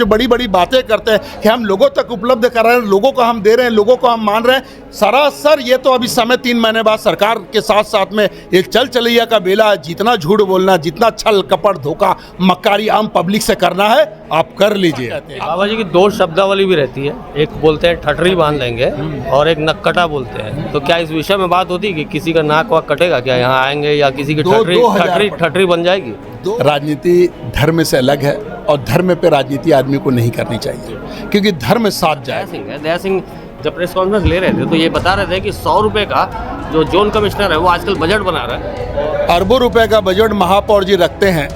जो बड़ी बड़ी बातें करते हैं कि हम लोगों तक उपलब्ध कर रहे हैं, लोगों को हम दे रहे हैं, लोगों को हम मान रहे हैं, सरासर ये तो अभी समय 3 महीने बाद सरकार के साथ साथ में एक चल चलैया का बेला है। जितना झूठ बोलना, जितना छल कपट धोखा मक्कारी आम पब्लिक से करना है आप कर लीजिए। बाबा जी की 2 शब्दावली भी रहती है, एक बोलते हैं ठठरी बांध लेंगे और एक नक्कटा बोलते हैं। तो क्या इस विषय में बात होती है कि किसी का नाक वाक कटेगा क्या यहाँ आएंगे, या किसी की ठठरी बन जाएगी? राजनीति धर्म से अलग है और धर्म पे राजनीति आदमी को नहीं करनी चाहिए, क्योंकि धर्म साथ जाए। दया सिंह जब प्रेस कॉन्फ्रेंस ले रहे थे तो ये बता रहे थे कि 100 रुपए का जो जोन कमिश्नर है वो आजकल बजट बना रहा है। अरबों रुपए का बजट महापौर जी रखते हैं,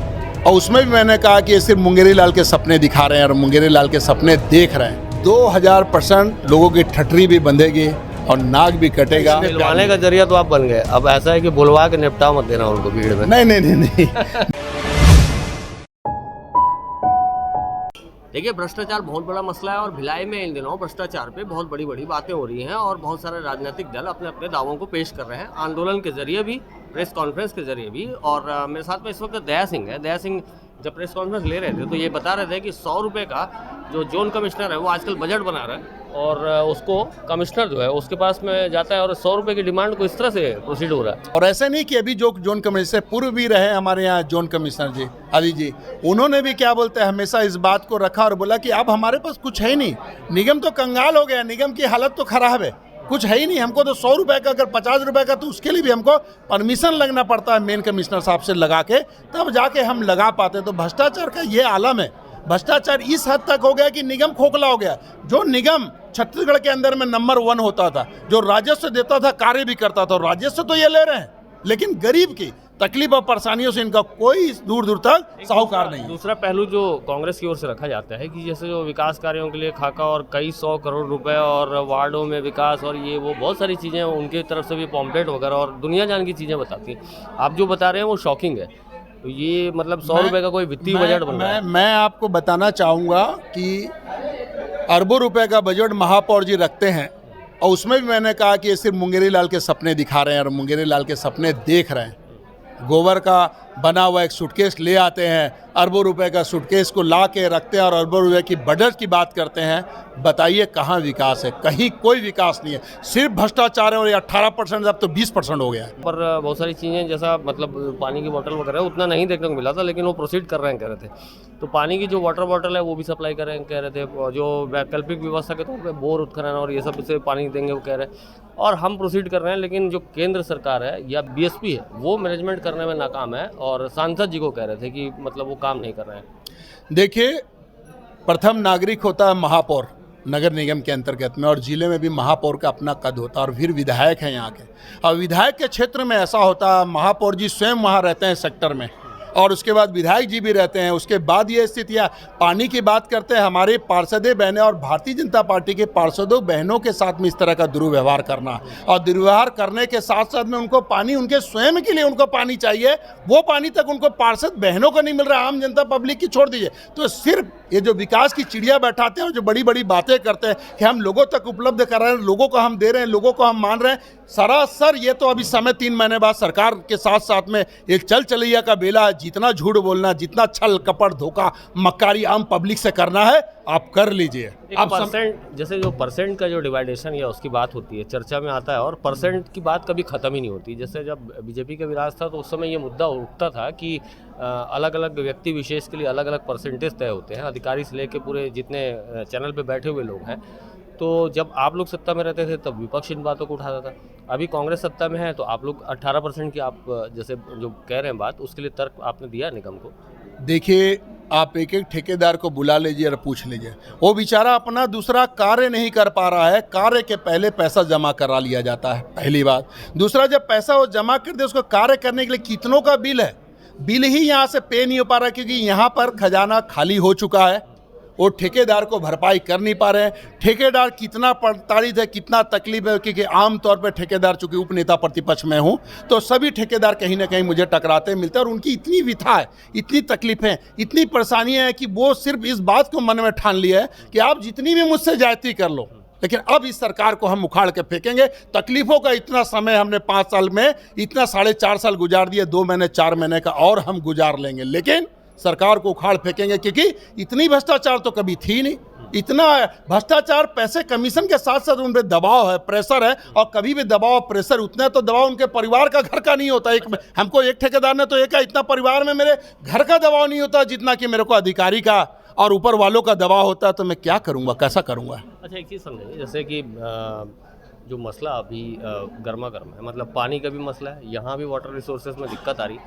और उसमें भी मैंने कहा कि ये सिर्फ मुंगेरी लाल के सपने दिखा रहे हैं और मुंगेरी लाल के सपने देख रहे हैं। 2000% लोगों की ठठरी भी बंधेगी और नाक भी कटेगा। बुलवाने का जरिया तो आप बन गए, अब ऐसा है कि बुलवा के निपटा मत देना उनको भीड़ में। नहीं। देखिए, भ्रष्टाचार बहुत बड़ा मसला है और भिलाई में इन दिनों भ्रष्टाचार पे बहुत बड़ी बड़ी बातें हो रही हैं और बहुत सारे राजनीतिक दल अपने अपने दावों को पेश कर रहे हैं, आंदोलन के जरिए भी, प्रेस कॉन्फ्रेंस के जरिए भी। और मेरे साथ में इस वक्त दया सिंह है। दया सिंह जब प्रेस कॉन्फ्रेंस ले रहे थे तो ये बता रहे थे कि 100 रुपये का जो जोन कमिश्नर है वो आजकल बजट बना रहा है और उसको कमिश्नर जो है उसके पास में जाता है और 100 रुपये की डिमांड को इस तरह से प्रोसीड हो रहा है। और ऐसे नहीं कि अभी जो जोन कमिश्नर पूर्व भी रहे हमारे यहाँ जोन कमिश्नर जी अली जी, उन्होंने भी क्या बोलते हैं हमेशा इस बात को रखा और बोला कि अब हमारे पास कुछ है ही नहीं, निगम तो कंगाल हो गया, निगम की हालत तो खराब है, कुछ है ही नहीं, हमको तो 100 रुपये का अगर 50 रुपये का तो उसके लिए भी हमको परमिशन लगना पड़ता है मेन कमिश्नर साहब से लगा के, तब जाके हम लगा पाते। तो भ्रष्टाचार का ये आलम है। भ्रष्टाचार इस हद तक हो गया कि निगम खोखला हो गया। जो निगम छत्तीसगढ़ के अंदर में नंबर 1 होता था, जो राजस्व देता था, कार्य भी करता था, राजस्व तो ये ले रहे हैं, लेकिन गरीब की तकलीफ और परेशानियों से इनका कोई दूर दूर तक साहूकार नहीं है। दूसरा पहलू जो कांग्रेस की ओर से रखा जाता है कि जैसे जो विकास कार्यों के लिए खाका और कई 100 करोड़ रुपए और वार्डों में विकास और ये वो बहुत सारी चीज़ें उनकी तरफ से भी पॉम्पलेट वगैरह और दुनिया जान की चीज़ें बताती हैं। आप जो बता रहे हैं वो शॉकिंग है। तो ये मतलब 100 रुपये का कोई वित्तीय बजट बन रहा है। मैं आपको बताना चाहूँगा कि अरबों रुपए का बजट महापौर जी रखते हैं, और उसमें भी मैंने कहा कि ये सिर्फ मुंगेरी लाल के सपने दिखा रहे हैं और मुंगेरी लाल के सपने देख रहे हैं। गोबर का बना हुआ एक सूटकेस ले आते हैं, अरबों रुपए का सूटकेस को ला के रखते हैं और अरबों रुपए की बजट की बात करते हैं। बताइए कहाँ विकास है? कहीं कोई विकास नहीं है, सिर्फ भ्रष्टाचार है। और 18% अब तो 20% हो गया है। पर बहुत सारी चीज़ें जैसा मतलब पानी की बोतल वगैरह उतना नहीं देखने को मिला था, लेकिन वो प्रोसीड कर रहे हैं कह रहे थे। तो पानी की जो वाटर बॉटल है वो भी सप्लाई कर रहे हैं कह रहे थे, जो वैकल्पिक व्यवस्था के तौर पर बोर उत्खनन और ये सब से पानी देंगे वो कह रहे हैं, और हम प्रोसीड कर रहे हैं। लेकिन जो केंद्र सरकार है या बीएसपी है वो मैनेजमेंट करने में नाकाम है, और सांसद जी को कह रहे थे कि मतलब वो काम नहीं कर रहे हैं। देखिए, प्रथम नागरिक होता है महापौर नगर निगम के अंतर्गत में, और जिले में भी महापौर का अपना कद होता है, और फिर विधायक हैं यहाँ के। और विधायक के क्षेत्र में ऐसा होता है, महापौर जी स्वयं वहाँ रहते हैं सेक्टर में, और उसके बाद विधायक जी भी रहते हैं। उसके बाद ये स्थितियाँ, पानी की बात करते हैं, हमारे पार्षदें बहनें और भारतीय जनता पार्टी के पार्षदों बहनों के साथ में इस तरह का दुर्व्यवहार करना, और दुर्व्यवहार करने के साथ साथ में उनको पानी, उनके स्वयं के लिए उनको पानी चाहिए, वो पानी तक उनको पार्षद बहनों को नहीं मिल रहा, आम जनता पब्लिक की छोड़ दीजिए। तो सिर्फ ये जो विकास की चिड़िया बैठाते हैं और जो बड़ी बड़ी बातें करते हैं कि हम लोगों तक उपलब्ध कर रहे हैं, लोगों को हम दे रहे हैं, लोगों को हम मान रहे हैं, सरासर ये तो अभी समय 3 महीने बाद सरकार के साथ साथ में एक चल चलैया का बेला है। जितना झूठ बोलना, जितना छल कपट धोखा मक्कारी आम पब्लिक से करना है आप कर लीजिए। आप परसेंट, जैसे जो परसेंट का जो डिवाइडेशन या उसकी बात होती है, चर्चा में आता है, और परसेंट की बात कभी ख़त्म ही नहीं होती। जैसे जब बीजेपी का विराज था तो उस समय ये मुद्दा उठता था कि अलग अलग व्यक्ति विशेष के लिए अलग अलग परसेंटेज तय होते हैं, अधिकारी से लेकर पूरे जितने चैनल पे बैठे हुए लोग हैं। तो जब आप लोग सत्ता में रहते थे तब विपक्ष इन बातों को उठाता था, अभी कांग्रेस सत्ता में है तो आप लोग 18% की आप जैसे जो कह रहे हैं बात, उसके लिए तर्क आपने दिया निगम को। देखिए, आप एक एक ठेकेदार को बुला लीजिए और पूछ लीजिए, वो बेचारा अपना दूसरा कार्य नहीं कर पा रहा है। कार्य के पहले पैसा जमा करा लिया जाता है, पहली बात। दूसरा, जब पैसा वो जमा कर दे उसको कार्य करने के लिए कितनों का बिल है, बिल ही यहाँ से पे नहीं हो पा रहा, क्योंकि यहाँ पर खजाना खाली हो चुका है। वो ठेकेदार को भरपाई कर नहीं पा रहे हैं। ठेकेदार कितना प्रताड़ित है, कितना तकलीफ है, क्योंकि आमतौर पर ठेकेदार, चूंकि उपनेता प्रतिपक्ष में हूँ, तो सभी ठेकेदार कहीं ना कहीं मुझे टकराते मिलते हैं, और उनकी इतनी व्यथा है, इतनी तकलीफें, इतनी परेशानियाँ हैं कि वो सिर्फ इस बात को मन में ठान लिया है कि आप जितनी भी मुझसे ज्यादती कर लो, लेकिन अब इस सरकार को हम उखाड़ के फेंकेंगे। तकलीफों का इतना समय हमने 5 साल में, इतना 4.5 साल गुजार दिए, 2 महीने 4 महीने का और हम गुजार लेंगे, लेकिन सरकार को उखाड़ फेंकेंगे, क्योंकि इतनी भ्रष्टाचार तो कभी थी नहीं। इतना भ्रष्टाचार, पैसे कमीशन के साथ साथ उन पर दबाव है, प्रेशर है, और कभी भी दबाव प्रेशर उतना तो दबाव उनके परिवार का, घर का नहीं होता। हमको एक ठेकेदार ने तो एक इतना परिवार में मेरे घर का दबाव नहीं होता जितना कि मेरे को अधिकारी का और ऊपर वालों का दबाव होता है। तो मैं क्या करूँगा, कैसा करूँगा? अच्छा, एक चीज़ समझिए, जैसे कि जो मसला अभी गर्मा गर्म है, मतलब पानी का भी मसला है, यहाँ भी वाटर रिसोर्सेज में दिक्कत आ रही,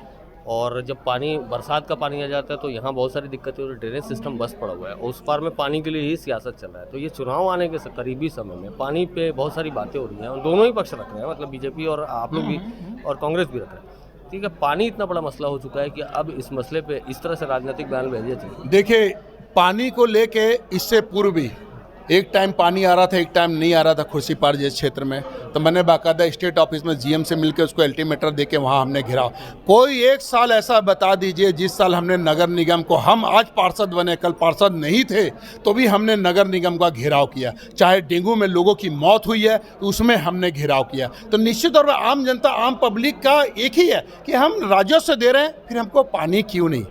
और जब पानी, बरसात का पानी आ जाता है तो यहाँ बहुत सारी दिक्कतें, और ड्रेनेज सिस्टम बस पड़ा हुआ है, उस पार में पानी के लिए ही सियासत चल रहा है। तो ये चुनाव आने के करीबी समय में पानी पे बहुत सारी बातें हो रही हैं, और दोनों ही पक्ष रख रहे हैं, मतलब बीजेपी और आप लोग भी और कांग्रेस भी रख रहे हैं। ठीक है, पानी इतना बड़ा मसला हो चुका है कि अब इस मसले पे इस तरह से राजनीतिक बयान भेजे चाहिए। देखिए, पानी को लेके इससे पूर्व भी एक टाइम पानी आ रहा था, एक टाइम नहीं आ रहा था खुर्सीपार जैसे क्षेत्र में, तो मैंने बाकायदा स्टेट ऑफिस में जीएम से मिलकर उसको अल्टीमेटर देके वहाँ हमने घिराव। कोई एक साल ऐसा बता दीजिए जिस साल हमने नगर निगम को, हम आज पार्षद बने, कल पार्षद नहीं थे तो भी हमने नगर निगम का घेराव किया। चाहे डेंगू में लोगों की मौत हुई है तो उसमें हमने घेराव किया। तो निश्चित तौर पर आम जनता, आम पब्लिक का एक ही है कि हम राजस्व दे रहे हैं, फिर हमको पानी क्यों नहीं?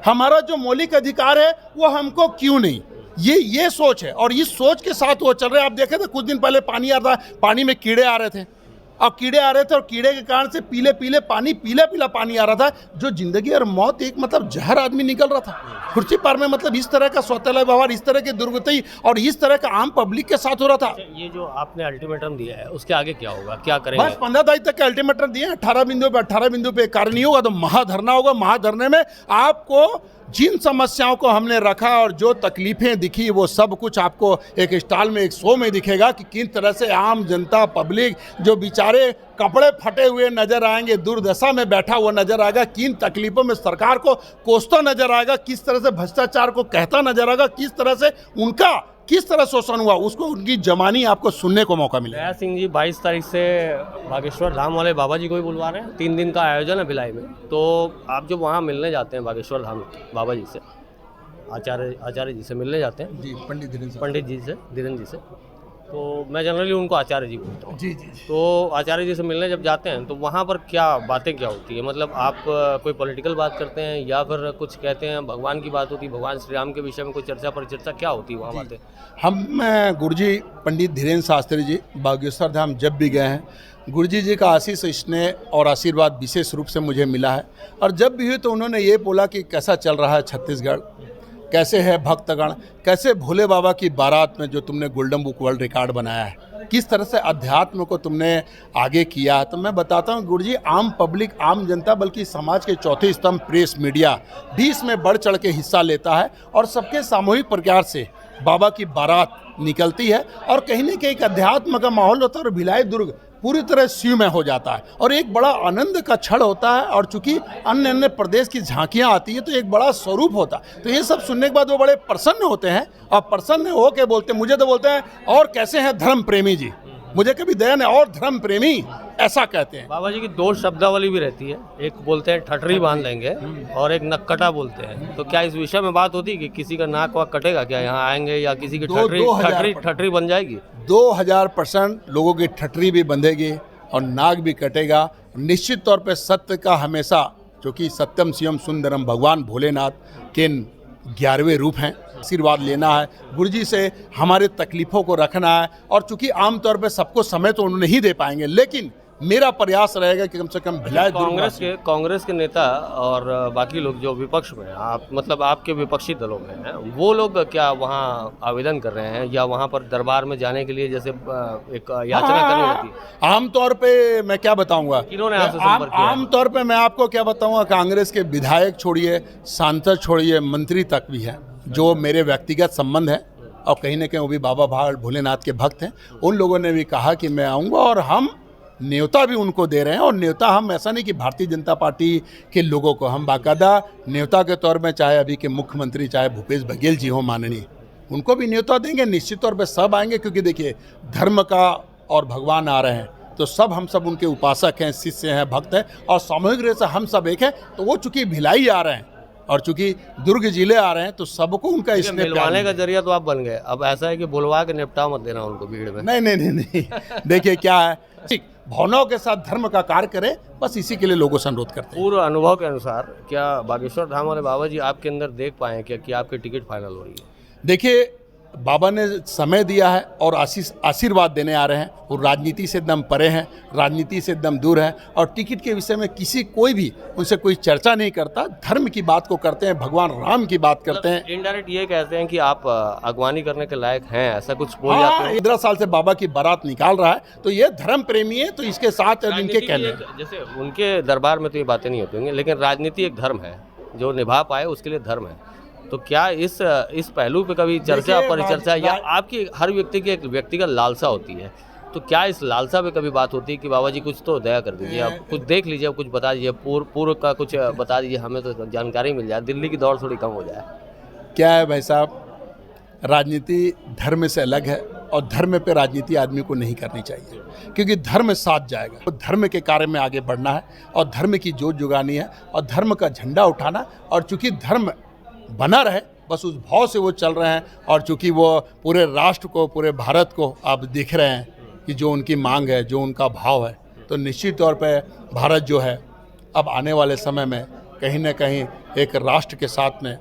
हमारा जो मौलिक अधिकार है वो हमको क्यों नहीं? ये सोच है, और इस सोच के साथ वो चल रहे हैं। आप देखे थे कुछ दिन पहले पानी आ रहा, पानी में कीड़े आ रहे थे, अब कीड़े आ रहे थे, और कीड़े के कारण से पीले पीला पानी आ रहा था, जो जिंदगी और मौत, एक मतलब जहर आदमी निकल रहा था खुर्सीपार में। मतलब इस तरह का सौतेला व्यवहार, इस तरह की दुर्गति और इस तरह का आम पब्लिक के साथ हो रहा था। ये जो आपने अल्टीमेटम दिया है उसके आगे क्या होगा, क्या करेंगे? बस 15 तारीख तक के अल्टीमेटम दिए, 18 बिंदु पे कार्य नहीं होगा तो महाधरना होगा। महाधरने में आपको जिन समस्याओं को हमने रखा और जो तकलीफें दिखी वो सब कुछ आपको एक स्टॉल में, एक शो में दिखेगा कि किस तरह से आम जनता, पब्लिक जो बेचारे कपड़े फटे हुए नजर आएंगे, दुर्दशा में बैठा हुआ नजर आएगा, किन तकलीफों में सरकार को कोसता नजर आएगा, किस तरह से भ्रष्टाचार को कहता नजर आएगा, किस तरह से उनका किस तरह शोषण हुआ, उसको उनकी जमानी आपको सुनने को मौका मिलेगा। दया सिंह जी 22 तारीख से बागेश्वर धाम वाले बाबा जी को भी बुलवा रहे हैं, 3 दिन का आयोजन है भिलाई में। तो आप जब वहाँ मिलने जाते हैं बागेश्वर धाम बाबा जी से, आचार्य जी से मिलने जाते हैं, जी, पंडित धीरेन्द्र जी से, तो मैं जनरली उनको आचार्य जी बोलता हूँ। जी। तो आचार्य जी से मिलने जब जाते हैं तो वहाँ पर क्या बातें क्या होती है? मतलब आप कोई पॉलिटिकल बात करते हैं या फिर कुछ कहते हैं, भगवान की बात होती है, भगवान श्री राम के विषय में कोई चर्चा परिचर्चा क्या होती है वहाँ बातें? हम गुरुजी पंडित धीरेन्द्र शास्त्री जी बागेश्वर धाम जब भी गए हैं, गुरुजी जी का आशीष, स्नेह और आशीर्वाद विशेष रूप से मुझे मिला है। और जब भी हुई तो उन्होंने ये बोला कि कैसा चल रहा है छत्तीसगढ़, कैसे है भक्तगण, कैसे भोले बाबा की बारात में जो तुमने गोल्डन बुक वर्ल्ड रिकॉर्ड बनाया है, किस तरह से अध्यात्म को तुमने आगे किया। तो मैं बताता हूँ गुरुजी, आम पब्लिक, आम जनता, बल्कि समाज के चौथे स्तंभ प्रेस मीडिया भी इसमें बढ़ चढ़ के हिस्सा लेता है, और सबके सामूहिक प्रयास से बाबा की बारात निकलती है, और कहीं न कहीं एक अध्यात्म का माहौल होता है, और भिलाई दुर्ग पूरी तरह शिवमय हो जाता है, और एक बड़ा आनंद का क्षण होता है। और चूंकि अन्य अन्य प्रदेश की झांकियां आती है तो एक बड़ा स्वरूप होता है। तो ये सब सुनने के बाद वो बड़े प्रसन्न होते हैं, और प्रसन्न हो के बोलते, मुझे तो बोलते हैं, और कैसे हैं धर्म प्रेमी जी? मुझे कभी दया नहीं, और धर्म प्रेमी ऐसा कहते हैं। बाबा जी की 2 शब्दावली भी रहती है, एक बोलते हैं ठटरी बांध लेंगे और एक नक्कटा बोलते हैं। तो क्या इस विषय में बात होती है कि किसी का नाक वाक कटेगा क्या यहाँ आएंगे, या किसी की ठटरी बन जाएगी? 2000% लोगों की ठटरी भी बंधेगी और नाक भी कटेगा। निश्चित तौर पे सत्य का हमेशा, क्योंकि सत्यम शिवम सुंदरम भगवान भोलेनाथ के 11वें रूप हैं, आशीर्वाद लेना है गुरुजी से, हमारे तकलीफ़ों को रखना है। और चूंकि आमतौर पे सबको समय तो उन्होंने नहीं दे पाएंगे, लेकिन मेरा प्रयास रहेगा कि कम से कम भिलाई कांग्रेस के नेता और बाकी लोग जो विपक्ष में, आप मतलब आपके विपक्षी दलों में हैं, वो लोग क्या वहाँ आवेदन कर रहे हैं, या वहाँ पर दरबार में जाने के लिए जैसे एक याचना करनी होती है? आमतौर पे मैं क्या बताऊंगा, किन्होंने आपसे संपर्क किया? आमतौर पे मैं आपको क्या बताऊंगा, कांग्रेस के विधायक छोड़िए, सांसद छोड़िए, मंत्री तक भी हैं जो मेरे व्यक्तिगत संबंध है, और कहीं ना कहीं वो भी बाबा भोलेनाथ के भक्त हैं। उन लोगों ने भी कहा कि मैं आऊँगा, और हम न्योता भी उनको दे रहे हैं। और न्योता हम ऐसा नहीं कि भारतीय जनता पार्टी के लोगों को, हम बाकायदा न्योता के तौर में, चाहे अभी के मुख्यमंत्री चाहे भूपेश बघेल जी हो माननीय, उनको भी न्योता देंगे। निश्चित तौर पे सब आएंगे, क्योंकि देखिए धर्म का और भगवान आ रहे हैं तो हम सब उनके उपासक हैं, शिष्य हैं, भक्त हैं, और सामूहिक रूप से हम सब एक हैं। तो वो चूँकि भिलाई आ रहे हैं और चूंकि दुर्ग जिले आ रहे हैं तो सबको उनका इसमें मिलवाने का जरिया तो आप बन गए। अब ऐसा है कि बुलवा के निपटा मत देना उनको भीड़ में। नहीं। देखिए क्या है, ठीक, भावनाओं के साथ धर्म का कार्य करें, बस इसी के लिए लोगों से अनुरोध करते हैं। पूर्व अनुभव के अनुसार क्या बागेश्वर धाम वाले बाबा जी आपके अंदर देख पाए हैं क्या कि आपकी टिकट फाइनल हो रही है? देखिए, बाबा ने समय दिया है और आशीर्वाद देने आ रहे हैं। वो राजनीति से एकदम परे हैं, राजनीति से एकदम दूर हैं और टिकट के विषय में कोई भी उनसे कोई चर्चा नहीं करता। धर्म की बात को करते हैं, भगवान राम की बात करते हैं। इनडायरेक्ट ये कहते हैं कि आप अगवानी करने के लायक हैं, ऐसा कुछ बोल हाँ, जाते हैं। 15 साल से बाबा की बारात निकाल रहा है, तो ये धर्म प्रेमी है, तो इसके साथ इनके राजनीति की कहने जैसे उनके दरबार में तो ये बातें नहीं होती होंगी, लेकिन राजनीति एक धर्म है, जो निभा पाए उसके लिए धर्म है। तो क्या इस पहलू पे कभी चर्चा परिचर्चा या आपकी हर व्यक्ति की एक व्यक्तिगत लालसा होती है, तो क्या इस लालसा पे कभी बात होती है कि बाबा जी कुछ तो दया कर दीजिए, आप कुछ देख लीजिए, कुछ बता दीजिए, पूर्व का कुछ बता दीजिए, हमें तो जानकारी मिल जाए, दिल्ली की दौड़ थोड़ी कम हो जाए? क्या है भाई साहब, राजनीति धर्म से अलग है और धर्म पे राजनीति आदमी को नहीं करनी चाहिए, क्योंकि धर्म साथ जाएगा। तो धर्म के कार्य में आगे बढ़ना है और धर्म की जोत जुगानी है और धर्म का झंडा उठाना, और चूंकि धर्म बना रहे बस उस भाव से वो चल रहे हैं। और चूंकि वो पूरे राष्ट्र को, पूरे भारत को आप देख रहे हैं कि जो उनकी मांग है, जो उनका भाव है, तो निश्चित तौर पे भारत जो है अब आने वाले समय में कहीं ना कहीं एक राष्ट्र के साथ में,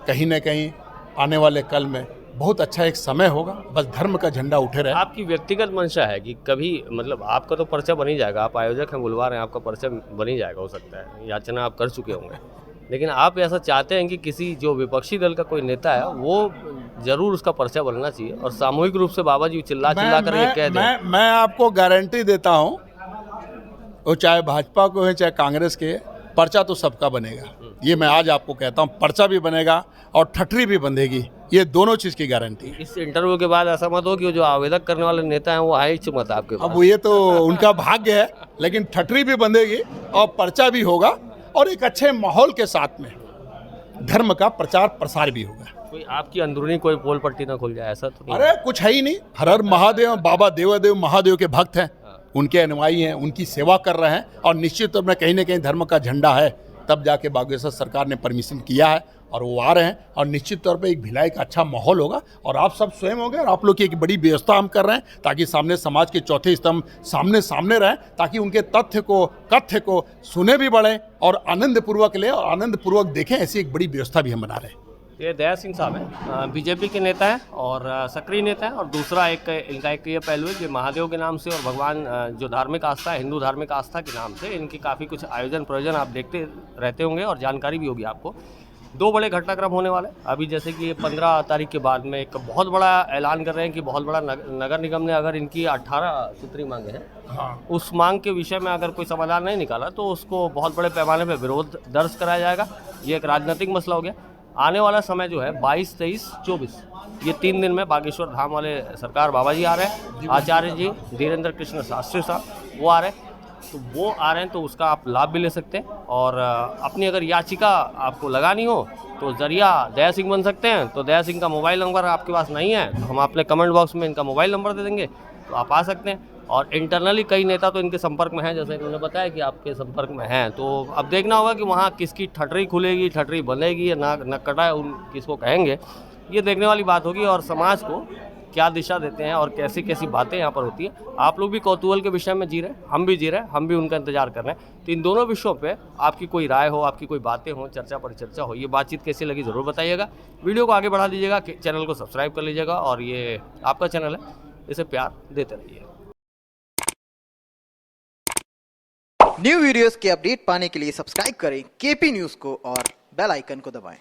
कहीं ना कहीं आने वाले कल में बहुत अच्छा एक समय होगा। बस धर्म का झंडा उठे रहे। आपकी व्यक्तिगत मंशा है कि कभी मतलब आपका तो पर्चा बन ही जाएगा, आप आयोजक हैं, बुलवा रहे हैं, आपका पर्चा बन ही जाएगा, हो सकता है याचना आप कर चुके होंगे, लेकिन आप ऐसा चाहते हैं कि किसी जो विपक्षी दल का कोई नेता है वो जरूर उसका पर्चा बनना चाहिए और सामूहिक रूप से बाबा जी चिल्ला कर ये कह दें? मैं आपको गारंटी देता हूँ, वो चाहे भाजपा को है चाहे कांग्रेस के, पर्चा तो सबका बनेगा। ये मैं आज आपको कहता हूँ, पर्चा भी बनेगा और ठटरी भी बंधेगी, ये दोनों चीज़ की गारंटी। इस इंटरव्यू के बाद ऐसा मत हो कि जो आवेदक करने वाले नेता हैं वो आए मत आपके पास। अब ये तो उनका भाग्य है, लेकिन ठटरी भी बंधेगी और पर्चा भी होगा और एक अच्छे माहौल के साथ में धर्म का प्रचार प्रसार भी होगा। कोई आपकी अंदरूनी कोई पोल पट्टी ना खुल जाए, ऐसा तो नहीं? अरे कुछ है ही नहीं। हर हर महादेव, बाबा देवादेव महादेव के भक्त हैं, उनके अनुयायी हैं, उनकी सेवा कर रहे हैं और निश्चित तौर पर कहीं ना कहीं धर्म का झंडा है, तब जाके बागेश्वर सरकार ने परमिशन किया है और वो आ रहे हैं और निश्चित तौर पे एक भिलाई का अच्छा माहौल होगा और आप सब स्वयं होंगे और आप लोग की एक बड़ी व्यवस्था हम कर रहे हैं ताकि सामने समाज के चौथे स्तंभ सामने रहें, ताकि उनके कथ्य को सुने भी बढ़ें और आनंद पूर्वक लें और आनंद पूर्वक देखें। ऐसी एक बड़ी व्यवस्था भी हम बना रहे हैं। ये दया सिंह साहब हैं, बीजेपी के नेता हैं और सक्रिय नेता हैं, और दूसरा इनका एक ये पहलू है कि महादेव के नाम से और भगवान जो धार्मिक आस्था है, हिंदू धार्मिक आस्था के नाम से इनकी काफ़ी कुछ आयोजन प्रयोजन आप देखते रहते होंगे और जानकारी भी होगी आपको। 2 बड़े घटनाक्रम होने वाले अभी, जैसे कि 15 तारीख के बाद में एक बहुत बड़ा ऐलान कर रहे हैं कि बहुत बड़ा नगर निगम ने अगर इनकी 18 सूत्री मांगे हैं, हाँ, उस मांग के विषय में अगर कोई समाधान नहीं निकाला तो उसको बहुत बड़े पैमाने पर विरोध दर्ज कराया जाएगा। ये एक राजनीतिक मसला हो गया। आने वाला समय जो है 22, 23, 24 ये 3 दिन में बागेश्वर धाम वाले सरकार बाबा जी आ रहे हैं, आचार्य जी धीरेन्द्र कृष्ण शास्त्री साहब वो आ रहे हैं, तो वो आ रहे हैं तो उसका आप लाभ भी ले सकते हैं। और अपनी अगर याचिका आपको लगानी हो तो जरिया दया सिंह बन सकते हैं। तो दया सिंह का मोबाइल नंबर आपके पास नहीं है तो हम अपने कमेंट बॉक्स में इनका मोबाइल नंबर दे देंगे, तो आप आ सकते हैं। और इंटरनली कई नेता तो इनके संपर्क में हैं, जैसे इन्होंने बताया कि आपके संपर्क में हैं, तो अब देखना होगा कि वहाँ किसकी ठटरी खुलेगी, ठटरी बंधेगी या ना कटा उन किसको कहेंगे, ये देखने वाली बात होगी। और समाज को क्या दिशा देते हैं और कैसी कैसी बातें यहाँ पर होती है, आप लोग भी कौतूहल के विषय में जी रहे हैं, हम भी जी रहे हैं, हम भी उनका इंतजार कर रहे हैं। तो इन दोनों विषयों पे आपकी कोई राय हो, आपकी कोई बातें हो, चर्चा परिचर्चा हो, ये बातचीत कैसी लगी ज़रूर बताइएगा। वीडियो को आगे बढ़ा दीजिएगा, चैनल को सब्सक्राइब कर लीजिएगा और ये आपका चैनल है, इसे प्यार देते रहिए। न्यू वीडियोस के अपडेट पाने के लिए सब्सक्राइब करें केपी न्यूज़ को और बेल आइकन को दबाएं।